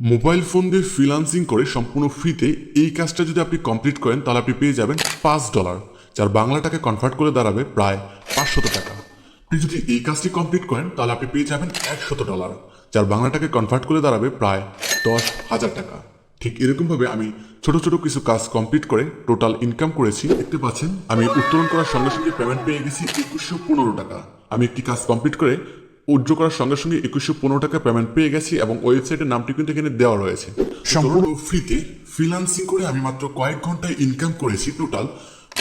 Mobile phone দিয়ে freelancing করে সম্পূর্ণ ফ্রিতে এই কাজটা যদি আপনি কমপ্লিট করেন তাহলে আপনি পেয়ে যাবেন $5, যার বাংলা টাকায় কনভার্ট করে দাঁড়াবে প্রায় 500 টাকা। আপনি যদি এই কাজটি কমপ্লিট করেন তাহলে আপনি পেয়ে যাবেন $100, যার বাংলা টাকায় কনভার্ট করে দাঁড়াবে প্রায় 10,000 টাকা। ঠিক এরকমভাবে আমি ছোট ছোট কিছু কাজ কমপ্লিট করে টোটাল ইনকাম করেছি। দেখতে পাচ্ছেন আমি উত্তোলন করার সঙ্গে সঙ্গে পেমেন্ট পেয়ে গেছি 2115 টাকা। আমি একটি কাজ কমপ্লিট করে উইথড্র করার সঙ্গে সঙ্গে 2115 টাকা পেমেন্ট পেয়ে গেছি এবং ওয়েবসাইটের নামটি কিন্তু এখানে দেওয়া রয়েছে। সম্পূর্ণ ফ্রিতে ফ্রিল্যান্সিং করে আমি মাত্র কয়েক ঘন্টায় ইনকাম করেছি টোটাল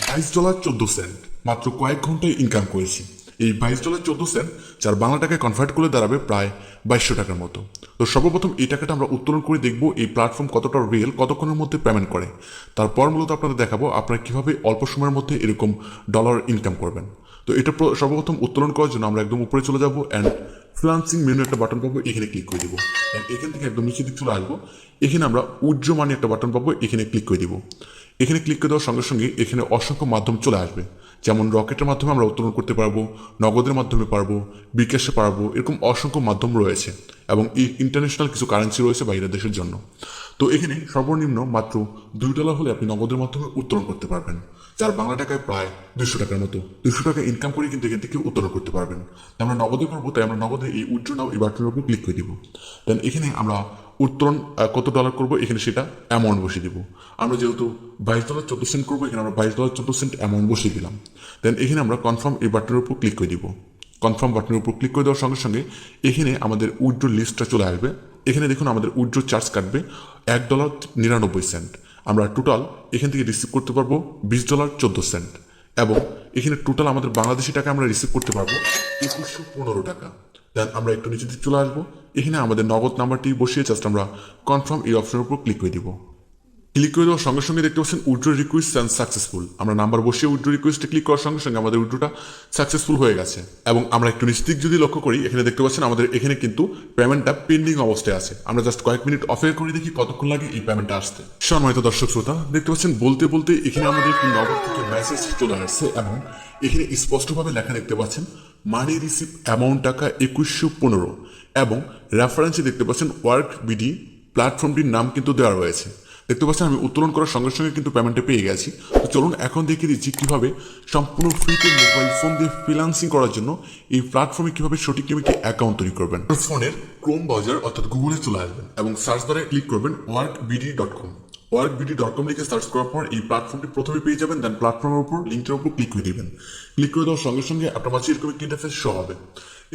$22.14। মাত্র কয়েক ঘন্টায় ইনকাম করেছি এই $22.14, যার বাংলা টাকায় কনভার্ট করে দাঁড়াবে প্রায় 2200 টাকার মতো। তো সর্বপ্রথম এই টাকাটা আমরা উত্তোলন করে দেখব এই প্ল্যাটফর্ম কতটা রিয়েল, কতক্ষণের মধ্যে পেমেন্ট করে। তারপর মূলত আপনাদের দেখাবো আপনারা কিভাবে অল্প সময়ের মধ্যে এরকম ডলার ইনকাম করবেন। তো এটা সর্বপ্রথম উত্তোলন করার জন্য আমরা একদম উপরে চলে যাবো অ্যান্ড ফ্রিল্যান্সিং মেনু একটা বাটন পাবো, এখানে ক্লিক করে দিব। এখান থেকে একদম নিচের দিকে চলে আসবো, এখানে আমরা উইথড্র মানি একটা বাটন পাবো, এখানে ক্লিক করে দিব। এখানে ক্লিক করে দেওয়ার সঙ্গে সঙ্গে এখানে অসংখ্য মাধ্যম চলে আসবে, যেমন রকেটের মাধ্যমে আমরা উত্তোলন করতে পারবো, নগদের মাধ্যমে পারবো, বিকাশে পারবো, এরকম অসংখ্য মাধ্যম রয়েছে এবং এই ইন্টারন্যাশনাল কিছু কারেন্সি রয়েছে বাইরের দেশের জন্য। তো এখানে সর্বনিম্ন মাত্র $2 হলে আপনি নগদের মাধ্যমে উত্তোলন করতে পারবেন, যার বাংলা টাকায় প্রায় 200 টাকার মতো। 200 টাকা ইনকাম করে কিন্তু এখান থেকে উত্তোলন করতে পারবেন। আমরা নগদে করবো, তাই আমরা নগদে এই উইথড্র নাও এই বাটনের উপর ক্লিক করে দিব। দেন এখানে আমরা উত্তোলন কত ডলার করবো এখানে সেটা অ্যামাউন্ট বসিয়ে দিব। আমরা যেহেতু $22.14 করবো, এখানে আমরা $22.14 অ্যামাউন্ট বসিয়ে দিলাম। দেন এখানে আমরা কনফার্ম এই বাটনের উপর ক্লিক করে দিব। কনফার্ম বাটনের উপর ক্লিক করে দেওয়ার সঙ্গে সঙ্গে এখানে আমাদের উইথড্র লিস্টটা চলে আসবে। এখানে দেখুন আমাদের উইথড্র চার্জ কাটবে $1.99। আমরা টোটাল এখান থেকে রিসিভ করতে পারবো $20.14 এবং এখানে টোটাল আমাদের বাংলাদেশি টাকা আমরা রিসিভ করতে পারবো 2115 টাকা। দেন আমরা একটু নিচের দিকে চলে আসবো, এখানে আমাদের নগদ নাম্বারটি বসিয়ে জাস্ট আমরা কনফার্ম এই অপশনের উপর ক্লিক করে দিব। ক্লিক করে দেওয়ার সঙ্গে সঙ্গে দেখতে পাচ্ছেন উইথড্র রিকোয়েস্ট অ্যান্ড সাকসেসফুল। আমরা নাম্বার বসিয়ে উইথড্র রিকোয়েস্টে ক্লিক করার সঙ্গে সঙ্গে আমাদের উইথড্রটা সাকসেসফুল হয়ে গেছে। এবং আমরা একটু নিশ্চিত যদি লক্ষ্য করি, এখানে দেখতে পাচ্ছেন আমাদের এখানে কিন্তু পেমেন্টটা পেন্ডিং অবস্থায় আছে। আমরা জাস্ট কয়েক মিনিট অপেক্ষা করে দেখি কতক্ষণ লাগে এই পেমেন্টটা আসতে। সম্মানিত দর্শক শ্রোতা, দেখতে পাচ্ছেন বলতে বলতে এখানে আমাদের একটি নগদ থেকে মেসেজ চলে আসছে এবং এখানে স্পষ্টভাবে লেখা দেখতে পাচ্ছেন মানি রিসিভ অ্যামাউন্ট টাকা 2115 এবং রেফারেন্সে দেখতে পাচ্ছেন ওয়ার্ক বিডি প্ল্যাটফর্মটির নাম কিন্তু দেওয়া রয়েছে। দেখতে পাচ্ছেন আমি উত্তোলন করার সঙ্গে সঙ্গে কিন্তু পেমেন্টে পেয়ে গেছি। তো চলুন এখন দেখিয়ে দিচ্ছি কীভাবে সম্পূর্ণ ফ্রিতে মোবাইল ফোন দিয়ে ফ্রিল্যান্সিং করার জন্য এই প্ল্যাটফর্মে কীভাবে সঠিক নিয়মে অ্যাকাউন্ট তৈরি করবেন। ফোনের ক্রোম ব্রাউজার অর্থাৎ গুগলে চলে আসবেন এবং সার্চ বারে ক্লিক করবেন workbd.com। workbd.com লিখে সার্চ করার পর এই প্ল্যাটফর্মটি প্রথমে পেয়ে যাবেন। দেন প্ল্যাটফর্মের উপর লিঙ্কটার উপর ক্লিক করে দিবেন। ক্লিক করে দেওয়ার সঙ্গে সঙ্গে আপনার মাঝে এরকম একটি ইন্টারফেস শো হবে।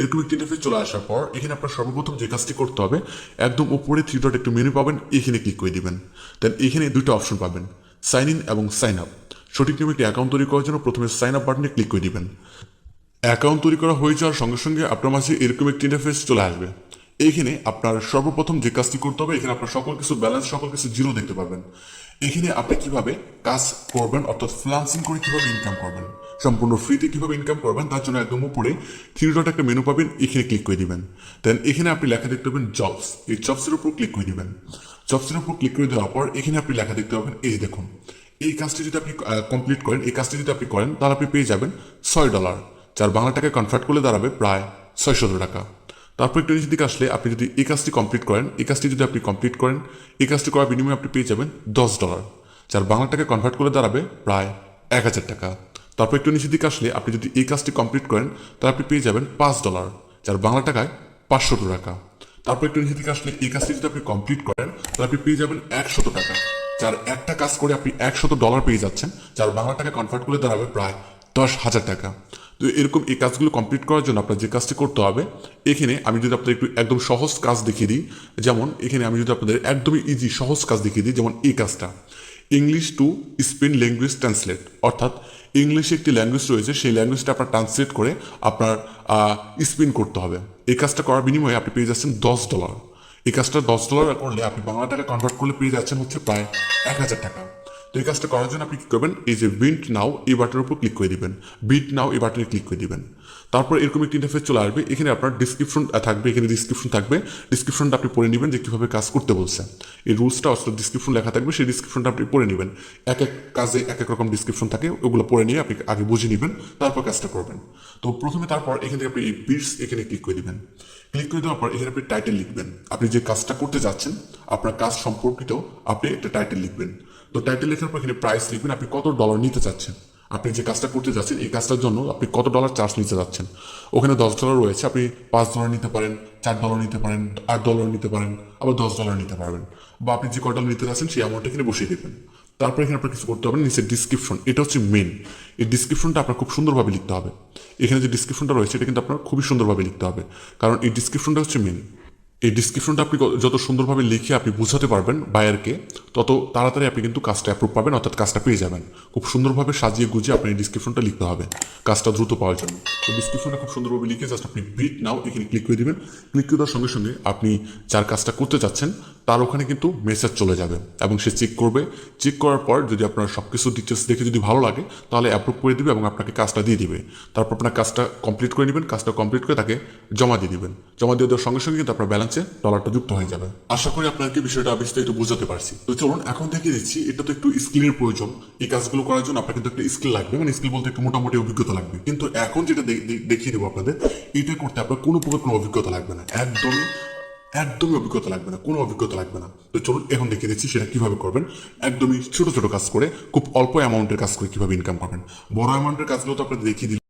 এরকম একটি ইন্টারফেস চলে আসার পর এখানে আপনার সর্বপ্রথম যে কাজটি করতে হবে, একদম উপরে 3 ডট একটু মেনু পাবেন, এখানে ক্লিক করে দিবেন। দেন এখানে দুইটা অপশন পাবেন, সাইন ইন এবং সাইন আপ। সঠিক নিয়মে একটি অ্যাকাউন্ট তৈরি করার জন্য প্রথমে সাইন আপ বাটনে ক্লিক করে দিবেন। অ্যাকাউন্ট তৈরি করা হয়ে যাওয়ার সঙ্গে সঙ্গে আপনার মাঝে এরকম একটি ইন্টারফেস চলে আসবে। এইখানে আপনার সর্বপ্রথম যে কাজটি করতে হবে, এখানে আপনার সকল কিছু ব্যালেন্স, সকল কিছু জিরো দেখতে পাবেন। এখানে আপনি কিভাবে কাজ করবেন অর্থাৎ ফ্রিল্যান্সিং করে কিভাবে ইনকাম করবেন, সম্পূর্ণ ফ্রিতে কিভাবে ইনকাম করবেন, তার জন্য একদম উপরে 3 ডট একটা মেনু পাবেন, এখানে ক্লিক করে দিবেন। দেন এখানে আপনি লেখা দেখতে পাবেন জবস, এই জবসের উপর ক্লিক করে দিবেন। জবসের উপর ক্লিক করে দেওয়ার পর এখানে আপনি লেখা দেখতে পাবেন, এই দেখুন এই কাজটি যদি আপনি কমপ্লিট করেন, এই কাজটি যদি আপনি করেন তাহলে আপনি পেয়ে যাবেন $6, যার বাংলা টাকায় কনভার্ট করলে দাঁড়াবে প্রায় 600 টাকা। তারপর একটু নিচের দিকে আসলে আপনি যদি এই কাজটি কমপ্লিট করেন, এই কাজটি যদি আপনি কমপ্লিট করেন, এই কাজটি করার বিনিময়ে আপনি পেয়ে যাবেন $10, যার বাংলা টাকায় কনভার্ট করে দাঁড়াবে প্রায় 1000 টাকা। তারপর একটু নিচের দিকে আসলে আপনি যদি এই কাজটি কমপ্লিট করেন তাহলে আপনি পেয়ে যাবেন $5, যার বাংলা টাকায় 500 টাকা। তারপর একটু নিচের দিকে আসলে এই কাজটি যদি আপনি কমপ্লিট করেন তাহলে আপনি পেয়ে যাবেন 100 টাকা, যার একটা কাজ করে আপনি $100 পেয়ে যাচ্ছেন, যার বাংলা টাকায় কনভার্ট করে দাঁড়াবে প্রায় 10,000 টাকা। তো এরকম এই কাজগুলো কমপ্লিট করার জন্য আপনার যে কাজটি করতে হবে, এখানে আমি যদি আপনাদের একটু একদম সহজ কাজ দেখিয়ে দিই, যেমন এখানে আমি যদি আপনাদের একদমই ইজি সহজ কাজ দেখিয়ে দিই, যেমন এই কাজটা English to Spain language translate, অর্থাৎ ইংলিশে একটি ল্যাঙ্গুয়েজ রয়েছে, সেই ল্যাঙ্গুয়েজটা আপনার ট্রান্সলেট করে আপনার স্পেন করতে হবে। এই কাজটা করার বিনিময়ে আপনি পেয়ে যাচ্ছেন $10। এই কাজটা $10 করলে আপনি বাংলা টাকা কনভার্ট করলে পেয়ে যাচ্ছেন হচ্ছে প্রায় 1000 টাকা। তো এই কাজটা করার জন্য আপনি কি করবেন, এই যে বিট নাও এই বাটনের উপর ক্লিক করে দিবেন, বিট নাও এই বাটনে ক্লিক করে দিবেন। তারপর এরকম একটি ইন্টারফেস চলে আসবে, এখানে আপনার ডিসক্রিপশন থাকবে, এখানে ডিসক্রিপশন থাকবে, ডিসক্রিপশনটা আপনি পড়ে নেবেন যে কীভাবে কাজ করতে বলছে। এই রুলসটা অর্থাৎ ডিসক্রিপশন লেখা থাকবে, সেই ডিসক্রিপশনটা আপনি পড়ে নেবেন। এক এক কাজে এক এক রকম ডিসক্রিপশন থাকে, ওগুলো পড়ে নিয়ে আপনি আগে বুঝে নেবেন, তারপর কাজটা করবেন। তো প্রথমে তারপর এখান থেকে আপনি এই বিটস এখানে ক্লিক করে দিবেন। ক্লিক করে দেওয়ার পর এখানে আপনি টাইটেল লিখবেন, আপনি যে কাজটা করতে যাচ্ছেন আপনার কাজ সম্পর্কিত আপনি একটা টাইটেল লিখবেন। তো টাইটেল লেখার পর এখানে প্রাইস লিখবেন, আপনি কত ডলার নিতে চাচ্ছেন, আপনি যে কাজটা করতে যাচ্ছেন এই কাজটার জন্য আপনি কত ডলার চার্জ নিতে যাচ্ছেন। ওখানে $10 রয়েছে, আপনি $5 নিতে পারেন, $4 নিতে পারেন, $8 নিতে পারেন, আবার $10 নিতে পারবেন, বা আপনি যে কত নিতে যাচ্ছেন সেই অ্যামাউন্টটা এখানে বসিয়ে দেবেন। তারপর এখানে আপনার কিছু করতে হবে, নিচে ডিসক্রিপশন, এটা হচ্ছে মেন। এই ডিসক্রিপশনটা আপনার খুব সুন্দরভাবে লিখতে হবে। এখানে যে ডিসক্রিপশনটা রয়েছে এটা কিন্তু আপনার খুবই সুন্দরভাবে লিখতে হবে, কারণ এই ডিসক্রিপশনটা হচ্ছে মেন। এই ডিসক্রিপশনটা আপনি যত সুন্দরভাবে লিখে আপনি বোঝাতে পারবেন বায়ারকে, তত তাড়াতাড়ি আপনি কিন্তু কাজটা অ্যাপ্রুভ পাবেন, অর্থাৎ কাজটা পেয়ে যাবেন। খুব সুন্দরভাবে সাজিয়ে গুজিয়ে আপনি এই ডিসক্রিপশনটা লিখতে হবে কাজটা দ্রুত পাওয়ার জন্য। তো ডিসক্রিপশনটা খুব সুন্দরভাবে লিখে জাস্ট আপনি বিট নাও এখানে ক্লিক করে দিবেন। ক্লিক করে দেওয়ার সঙ্গে সঙ্গে আপনি যার কাজটা করতে চাচ্ছেন তার ওখানে কিন্তু মেসেজ চলে যাবে এবং সে চেক করবে। চেক করার পর যদি আপনার সব কিছু ডিটেলস দেখে যদি ভালো লাগে তাহলে অ্যাপ্রুভ করে দিবে এবং আপনাকে কাজটা দিয়ে দিবে। তারপর আপনার কাজটা কমপ্লিট করে নেবেন, কাজটা কমপ্লিট করে তাকে জমা দিয়ে দিবেন। জমা দিয়ে দেওয়ার সঙ্গে সঙ্গে কিন্তু আপনার ব্যালেন্সে ডলারটা যুক্ত হয়ে যাবে। আশা করি আপনাকে বিষয়টা বিস্তারিত বুঝাতে পারছি। তো চলুন এখন দেখিয়ে দিচ্ছি, এটা তো একটু স্কিলের প্রয়োজন। এই কাজগুলো করার জন্য আপনার কিন্তু একটা স্কিল লাগবে, মানে স্কিল বলতে একটু মোটামুটি অভিজ্ঞতা লাগবে। কিন্তু এখন যেটা দেখিয়ে দেবো আপনাদের, এটা করতে আপনার কোনো প্রকার কোনো অভিজ্ঞতা লাগবে না, একদমই অভিজ্ঞতা লাগবে না, কোনো অভিজ্ঞতা লাগবে না। তো চলুন এখন দেখিয়ে দিচ্ছি সেটা কিভাবে করবেন। একদমই ছোট ছোট কাজ করে, খুব অল্প অ্যামাউন্টের কাজ করে কিভাবে ইনকাম করবেন। বড় অ্যামাউন্টের কাজগুলো তো আপনাদের দেখিয়ে দিলাম।